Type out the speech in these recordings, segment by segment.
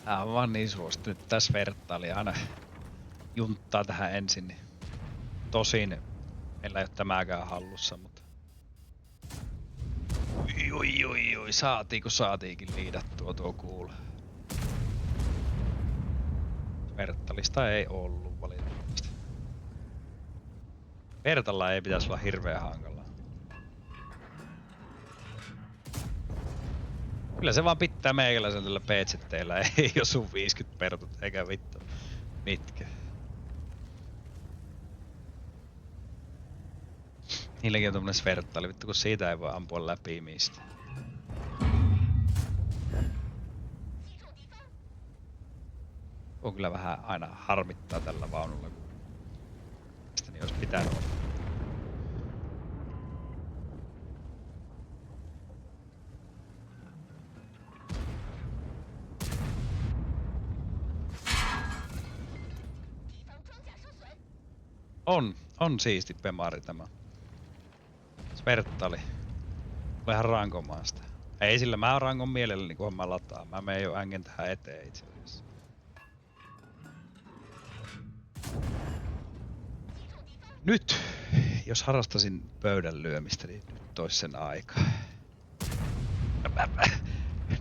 Tää on vaan niin suosittu. Nyt tässä vertaili aina junttaa tähän ensin. Niin tosin meillä ei ole tämäkään hallussa, mutta ui, saatiinko saatiinkin liidattua tuo kuule. Vertalista ei ollut valitettavasti. Vertalla ei pitäisi olla hirveän hankalaa. Kyllä se vaan pitää meikäläisen tällä PZT:llä, ei osu 50 pertut eikä vittu mitkä. Niilläkin on tommonen sverttaali, vittu kun siitä ei voi ampua läpi mistä. On kyllä vähän aina harmittaa tällä vaunulla, kun mielestäni olisi pitänyt olla. On siisti pemari tämä. Sverttali. Tulehan rankomaan sitä. Ei sillä mä rankon mielelläni, kunhan mä lataan. Mä menen jo ängen tähän eteen itse asiassa. Nyt, jos harrastasin pöydän lyömistä, niin nyt ois sen aika.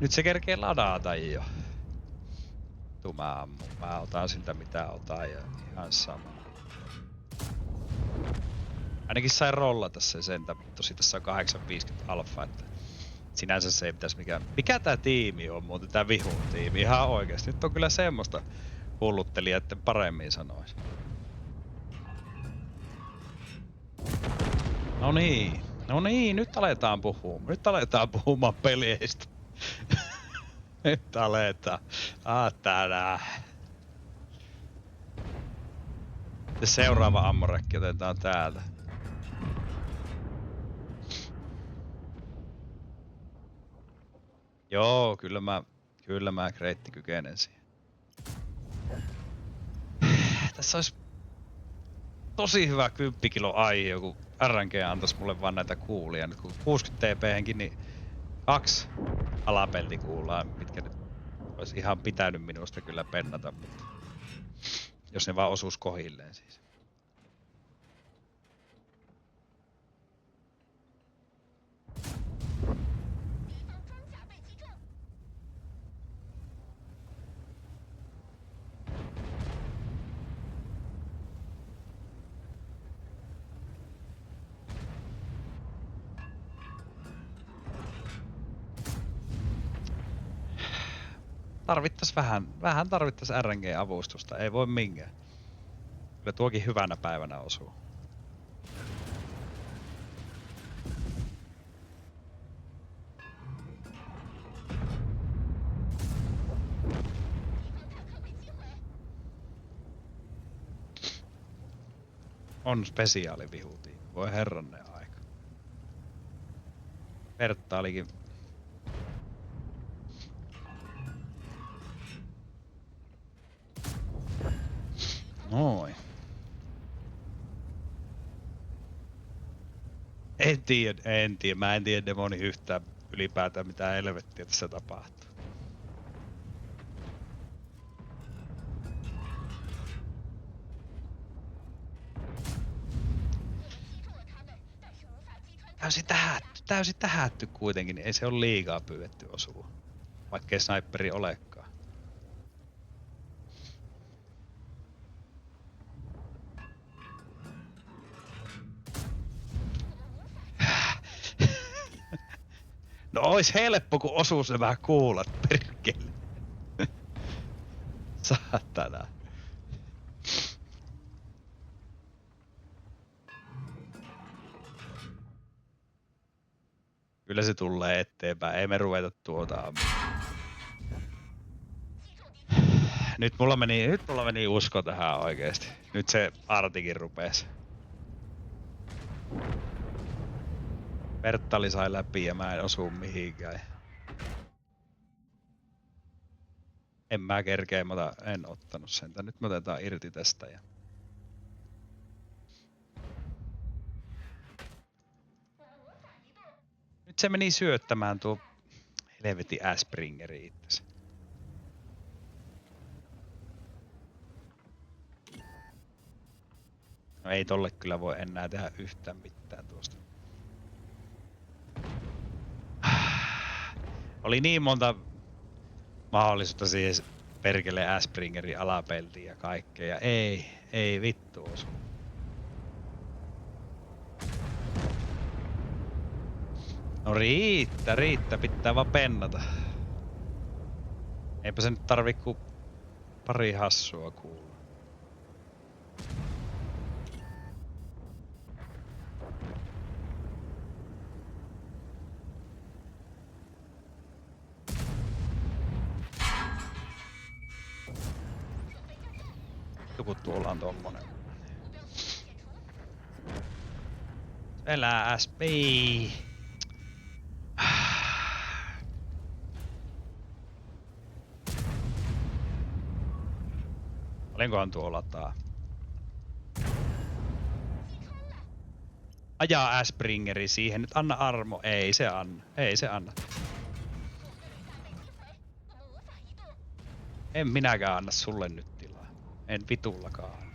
Nyt se kerkee ladata jo. Mä ammun. Mä otan siltä mitä otan ja ihan sama. Ainakin sai rollata se sentä. Tosi tässä on 850 alfa, että sinänsä se ei pitäisi mikään. Mikä tää tiimi on muuten, tää vihun tiimi? Ihan oikeesti. Nyt on kyllä semmoista hulluttelijaa, että paremmin sanois. No niin, nyt aletaan puhumaan. Nyt aletaan puhumaan peleistä. Nyt aletaan. Tänään. Ja seuraava ammorekki otetaan täältä. Joo, kyllä mä kreitti kykenen siihen. Tässä olisi tosi hyvä 10 kilo aio, kun RNG antaisi mulle vaan näitä kuulia. Nyt kun 60 TP-henkin, niin 2 alapeltikuulaa, mitkä nyt olisi ihan pitänyt minusta kyllä pennata, mutta jos ne vaan osuus kohilleen siis. Vähän tarvittais RNG-avustusta, ei voi minkään. Kyllä tuokin hyvänä päivänä osuu. On spesiaalivihuti, voi herranen aika. Vertaalikin. Noin. En tiedä. Mä en tiedä demoni yhtään ylipäätään mitä helvettiä tässä tapahtuu. Täysin tähätty kuitenkin, niin ei se ole liikaa pyydetty osua. Vaikkei sniperi olekaan. No ois helppo, kun osuus nämä kuulat, perkele. Saatana. Kyllä se tulee eteenpäin, ei me ruveta tuota. Nyt mulla meni usko tähän oikeesti. Nyt se artikin rupes. Verttali sai läpi ja mä en osu mihinkään. En mä kerkeä, mutta en ottanut sentä. Nyt me otetaan irti tästä ja... Nyt se meni syöttämään tuo helvetin Springeri itse. No ei tolle kyllä voi enää tehdä yhtään mitään tuosta. Oli niin monta mahdollisuutta siihen perkele Springerin alapeltiin ja kaikkea. Ja ei vittu osu. No riittää, pitää vaan pennata. Eipä se nyt tarvi ku pari hassua kuulla. Joku tuolla on tommonen. Elää SP. Olinkohan tuolla taa? Ajaa Springeri siihen. Nyt anna armo. Ei se anna. Ei se anna. En minäkään anna sulle nyt tilaa. En vitullakaan anna.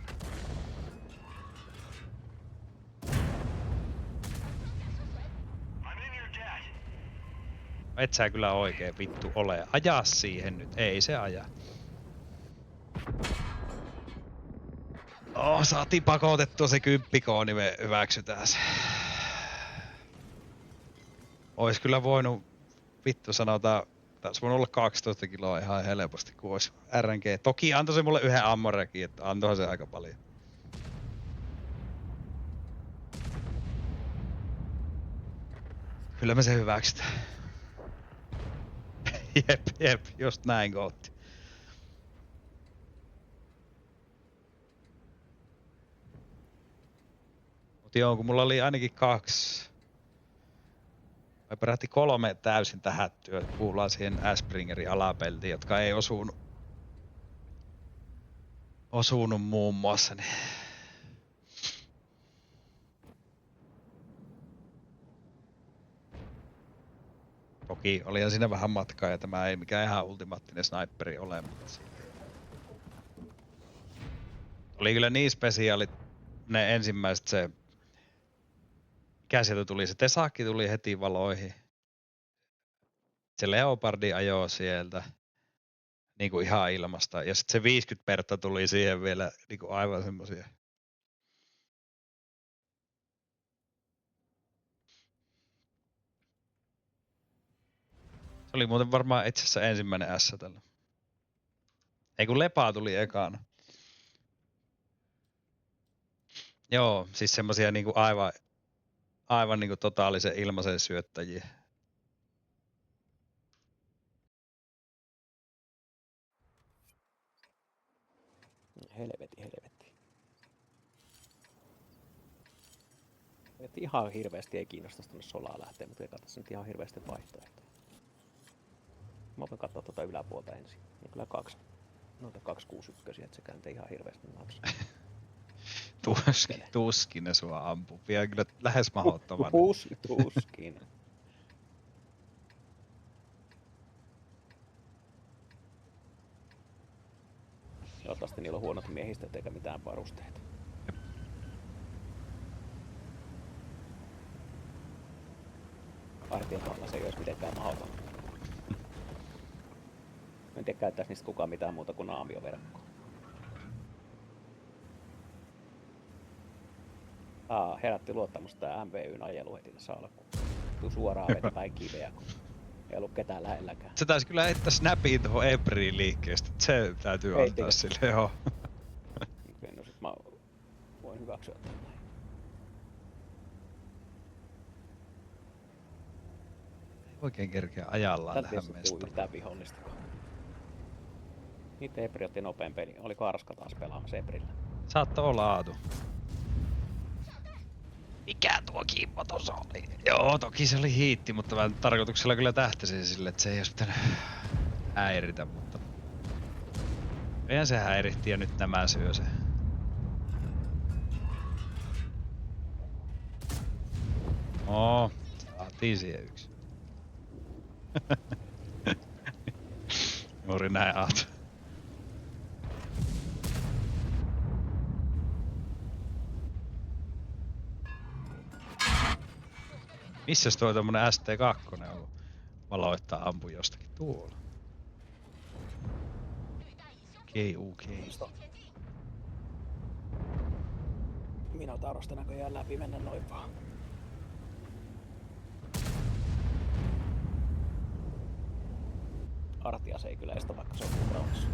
Et sä kyllä oikein vittu ole. Ajaa siihen nyt. Ei se aja. Saatiin pakotettua se 10, niin me hyväksytään se. Ois kyllä voinut, vittu sanotaan, taisi voinut olla 12 kiloa ihan helposti, kun ois RNG. Toki antoi se mulle yhden ammorekin, että antoihan se aika paljon. Kyllä me se hyväksytään. Jep, just näin kohti. Mut joo, kun mulla oli ainakin 2, vai peräti 3 täysin tähättyä, että kuullaan siihen Springerin alapeltiin, jotka ei osunut muun muassa, niin toki olihan siinä vähän matkaa ja tämä ei mikään ihan ultimaattinen sniperi ole, mutta oli kyllä niin spesiaalit ne ensimmäiset se, mikä sieltä tuli, se Tesakki tuli heti valoihin. Se Leopardi ajoi sieltä niinku ihan ilmasta ja sitten se 50 pertta tuli siihen vielä niinku aivan semmosia. Se oli muuten varmaan itse asiassa ensimmäinen S tällä. Ei kun Lepaa tuli ekana. Joo, siis semmosia niinku aivan niinku totaalisen ilmaisen syöttäjiä. Helvetti. Et ihan hirveästi ei kiinnostaisi tonne solaa lähteä, mutta ei katso nyt ihan hirveästi vaihtoehtoja. Mä voin katsoa tuota yläpuolta ensin. On kyllä noita 261, että sekään ei ihan hirveästi napsa. Tuskin ne sua ampuu. Vielä kyllä lähes mahdottoman. Tuskin. Toivottavasti niillä on huonot miehistöt eikä mitään varusteita. Partiomaalla se ei olisi mitenkään mahdoton. En tiedä käyttäisi niistä kukaan mitään muuta kuin naamioverkkoa. Herätti luottamusta tää MVYn ajelu heti tässä alkuun. Tuu suoraan vetäpäin kiveä, kun ei ollut ketään lähelläkään. Se taisi kyllä heittää snapiin tuohon Ebriin liikkeestä. Se täytyy antaa sille, joo. No sit mä voin hyväksyä tämän. Oikein kerkeä ajallaan tähän mestaan. mestaan. Yhtään vihollistakaan. Niitä Ebri otti nopein peli. Oliko Arska taas pelaamassa Ebrillä? Saattoi olla Aatu. Mikä tuo Kimmo tossa oli? Joo, toki se oli hiitti, mutta mä tarkoituksella kyllä tähtäsin sille, että se ei olisi pitänyt häiritä, mutta eihän se häirihti ja nyt nämä syö se. Saatiin siihen yksi. Juuri näin Aatu. Missäs toi tommonen ST2 on, kun valoittaa ampu jostakin tuolla? Okei. Minotaurosta näköjään läpi mennä noin vaan. Artias ei kyllä estä, vaikka se on kuuraudessa.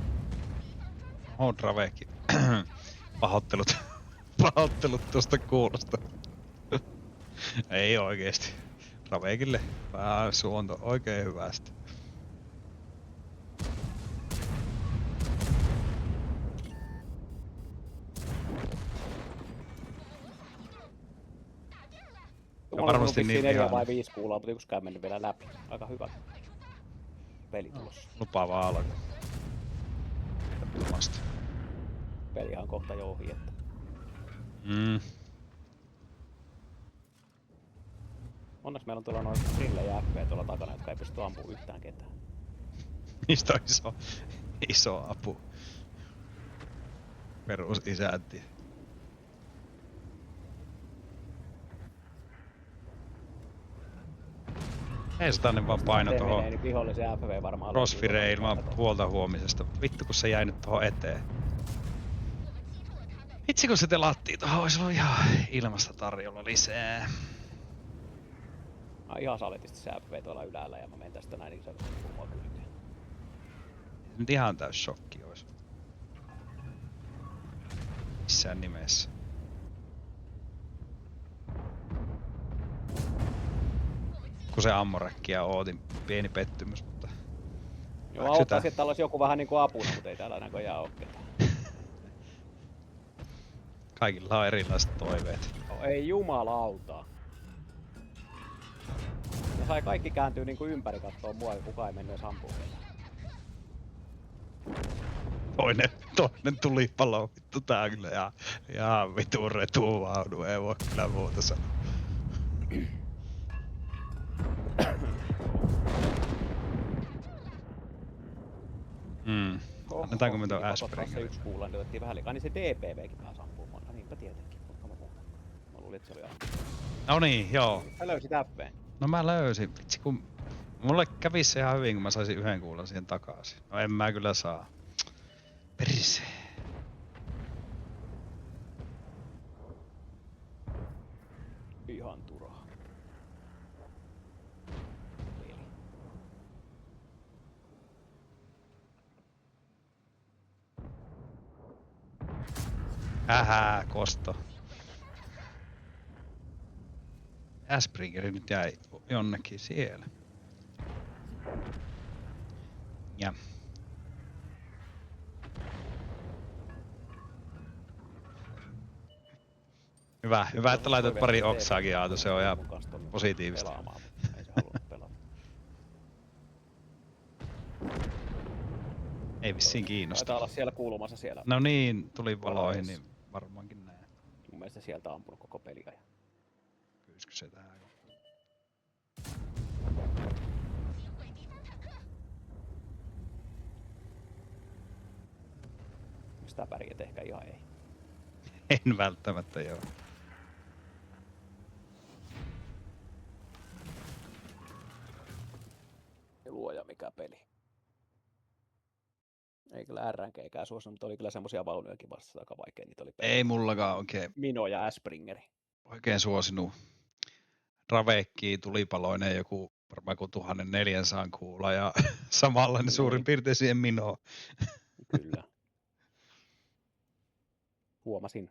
On Ravekki. Pahoittelut. Pahoittelut tuosta kuulosta. Ei oikeesti. Ravekille vähän suonto oikein hyvästä. Mulla varmasti on niin 4 ihana. vai 5 kuulaa, mutta yksikään mennyt vielä läpi. Aika hyvä peli tulossa. Lupaava alku. Ehdottomasti. Peli on kohta jo ohi, että onneksi meillä on tuolla noin Sille ja FP tuolla takana, jotka ei pysty ampumaan yhtään ketään. Niistä on iso apu. Perusisänti. Eestainen vaan paino Se tohon menee nyt vihollisen FV varmaan. Crossfire ilman puolta huomisesta. Vittu kun se jäi nyt tohon eteen. Vitsi kun se telattiin tohon, ois ollut ihan ilmasta tarjolla lisää. Ihan saletisti se FV tuolla yläällä ja mä menen tästä näin niin sanotusti kulmaa kylkeen. Nyt ihan täys shokki ois. Missään nimessä. Kun se ammoräkkiä ootin, pieni pettymys, mutta... Joo, auttaisi, että täällä olisi joku vähän niinku apuna, mutta ei täällä näköjään oo ketään. Kaikilla on erilaiset toiveet. No, ei jumalauta. Ne sai kaikki kääntyä niinku ympäri kattoo mua ja kukaan ei mennyt edes ampumaan ketään. Toinen tulipalo, vittu tää on kyllä ihan vitun retuvaunu, ei voi kyllä muuta sanoa. Annetaanko me tuon Asperinkin? Se yksi kuulla, niin otettiin vähän liikaa, niin se DPVkin pääsi ampumaan. No niinpä tietenkin, mutta mä luulin, että se oli ampumaan. No niin, joo. Sä löysit FVn. No mä löysin, vitsi kun... Mulle kävisi se ihan hyvin, kun mä saisin yhden kuulan siihen takaisin. No en mä kyllä saa. Perse. Ihan turha. Kosto. Aspringeri nyt jäi jonnekin siellä. Ja. Hyvä, että laitat pari oksaakin Aato, se on ihan positiivista. Pelaamaan, mutta ei se halunnut pelata. Ei vissiin kiinnosta. Taitaa olla siellä kuulumassa siellä. No niin, tuli valoihin, niin varmaankin näin. Mun mielestä sieltä on ampunut koko peliä. Pyyskö se tähän? Sitä pärjät ehkä ihan ei. En välttämättä joo. Luoja mikä peli. Ei kyllä RNGkään suosinut, mutta oli kyllä semmosia vaunujakin vastassa aika vaikea. Niitä oli ei mullakaan oikein. Mino ja Aspringeri. Oikein suosinut. Ravekki, tulipaloinen joku varmaan kuin 1400 kuulla ja samanlainen suurin piirtein siihen Minoon. Kyllä. Huomasin.